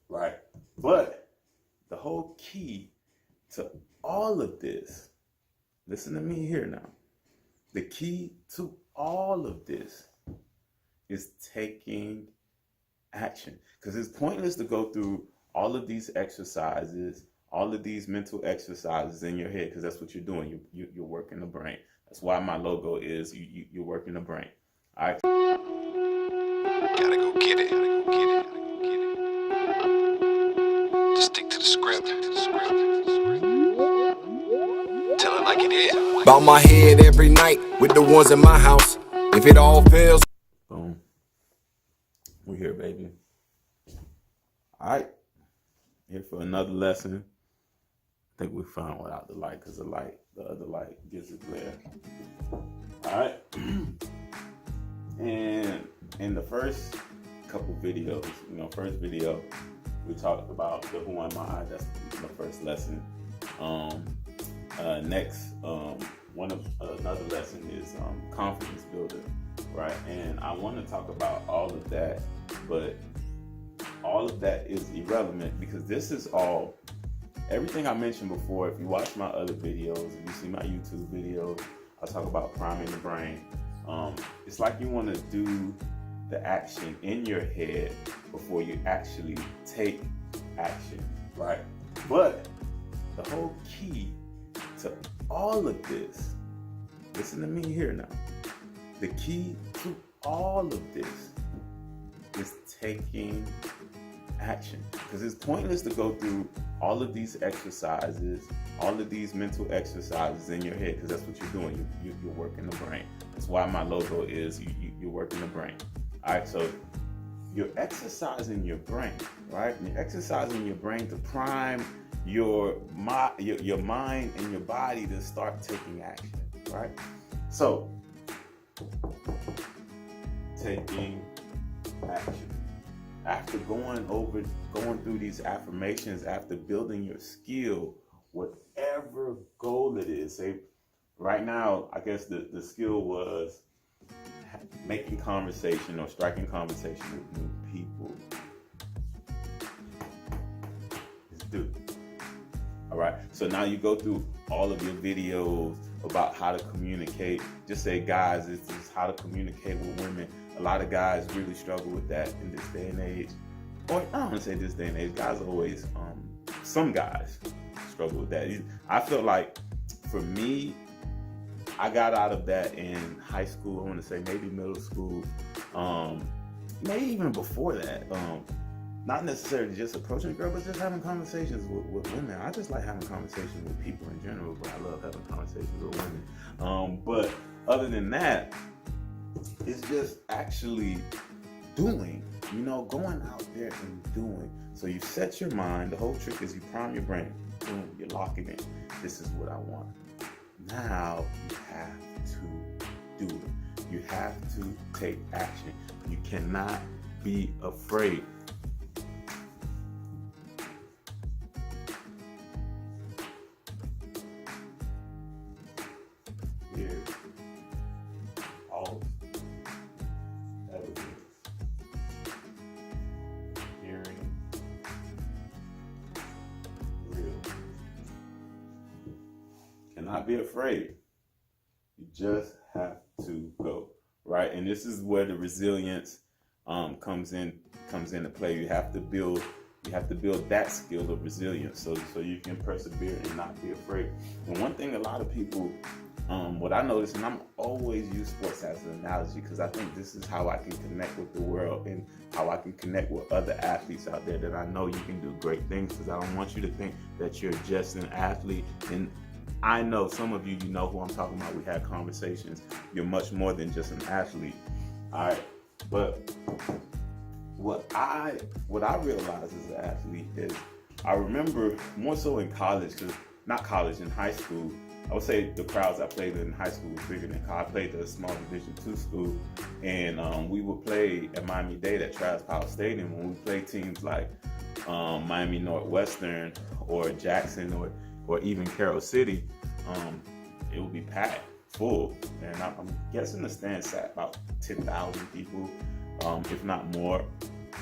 right? But the whole key to all of this, listen to me here now. The key to all of this is taking action. Because it's pointless to go through all of these exercises, all of these mental exercises in your head, because that's what you're doing. You're working the brain. That's why my logo is you're working the brain. All right. Gotta go get it. Gotta go get it. Gotta go get it. Just stick to the script. Tell it like it is. Bow my head every night with the ones in my house. If it all fails. Boom. We're here, baby. All right. Here for another lesson. I think we found without the light because the other light gives it glare. All right. And in the first couple videos, first video, we talked about the who am I. That's the first lesson. Next, another lesson is confidence builder, right? And I want to talk about all of that, but all of that is irrelevant because this is all, everything I mentioned before. If you watch my other videos, if you see my YouTube videos, I talk about priming the brain. It's like you want to do the action in your head before you actually take action, right? But the whole key to all of this, listen to me here now. The key to all of this is taking action. Because it's pointless to go through all of these exercises, all of these mental exercises in your head, because that's what you're doing. You're working the brain. That's why my logo is you're working the brain. All right, so you're exercising your brain, right? You're exercising your brain to prime your mind and your body to start taking action, right? So, taking action. After going through these affirmations, after building your skill, whatever goal it is, say right now, I guess the skill was making conversation or striking conversation with new people. Let's do it. All right. So now you go through all of your videos about how to communicate. Just say, guys, this is how to communicate with women. A lot of guys really struggle with that in this day and age. Or I don't want to say this day and age. Guys always, some guys struggle with that. I feel like for me, I got out of that in high school. I want to say maybe middle school, maybe even before that. Not necessarily just approaching a girl, but just having conversations with women. I just like having conversations with people in general, but I love having conversations with women. But other than that, it's just actually doing, going out there and doing. So you set your mind. The whole trick is you prime your brain. Boom, you're locking in. This is what I want. Now you have to do it. You have to take action. You cannot be afraid. Here's all evidence. Hearing real. Cannot be afraid. You just have to go, right? And this is where the resilience comes into play. You have to build that skill of resilience so you can persevere and not be afraid. And one thing a lot of people, what I notice, and I'm always use sports as an analogy because I think this is how I can connect with the world and how I can connect with other athletes out there that I know you can do great things, because I don't want you to think that you're just an athlete. And I know some of you know who I'm talking about. We had conversations. You're much more than just an athlete. All right. But what I realized as an athlete is I remember more so in college, in high school. I would say the crowds I played in high school was bigger than college. I played at a small Division II school, and we would play at Miami-Dade at Travis Power Stadium. When we played teams like Miami Northwestern or Jackson or even Carroll City, it would be packed full. And I'm guessing the stand sat about 10,000 people, if not more.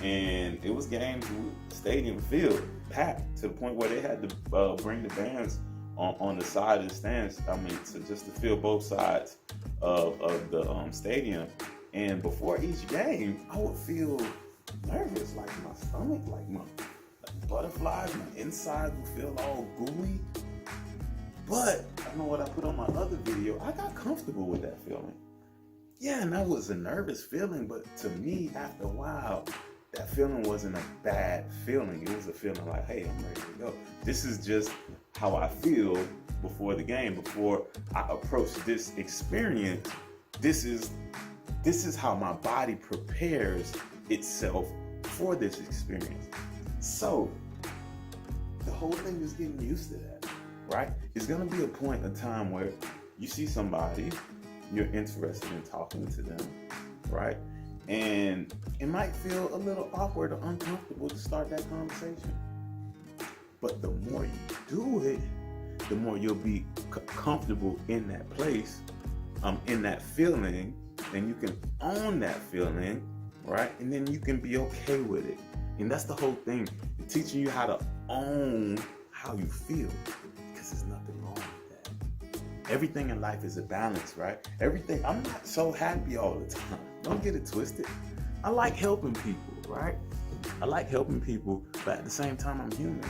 And it was games with stadium filled, packed, to the point where they had to bring the bands on the side of the stands. I mean, just to fill both sides of the stadium. And before each game, I would feel nervous, like my stomach, like my butterflies, my inside would feel all gooey. But I know what I put on my other video, I got comfortable with that feeling. Yeah, and that was a nervous feeling, but to me, after a while, that feeling wasn't a bad feeling. It was a feeling like, hey, I'm ready to go. This is just how I feel before the game, before I approach this experience. This is how my body prepares itself for this experience. So the whole thing is getting used to that, right? It's gonna be a point in time where you see somebody, you're interested in talking to them, right? And it might feel a little awkward or uncomfortable to start that conversation. But the more you do it, the more you'll be comfortable in that place, in that feeling, and you can own that feeling, right? And then you can be okay with it. And that's the whole thing, teaching you how to own how you feel, because there's nothing wrong with that. Everything in life is a balance, right? Everything, I'm not so happy all the time. Don't get it twisted. I like helping people, right? I like helping people, but at the same time, I'm human.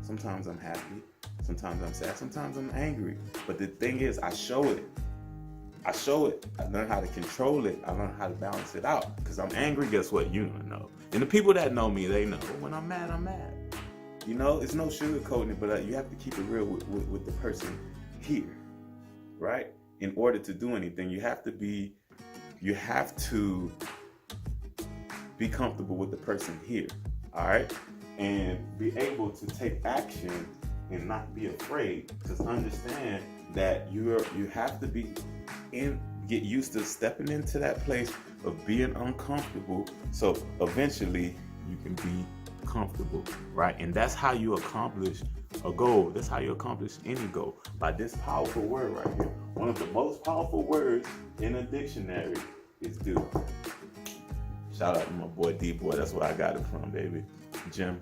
Sometimes I'm happy, sometimes I'm sad, sometimes I'm angry. But the thing is, I show it. I learn how to control it. I learn how to balance it out. Because I'm angry, guess what? You don't know. And the people that know me, they know. When I'm mad, I'm mad. You know, it's no sugarcoating it, but you have to keep it real with the person here, right? In order to do anything, you have to be comfortable with the person here, all right? And be able to take action and not be afraid. Because understand that you have to get used to stepping into that place of being uncomfortable, so eventually you can be comfortable, right? And that's how you accomplish a goal. That's how you accomplish any goal, by this powerful word right here. One of the most powerful words in a dictionary is do. Shout out to my boy D-Boy. That's where I got it from, baby. Jim.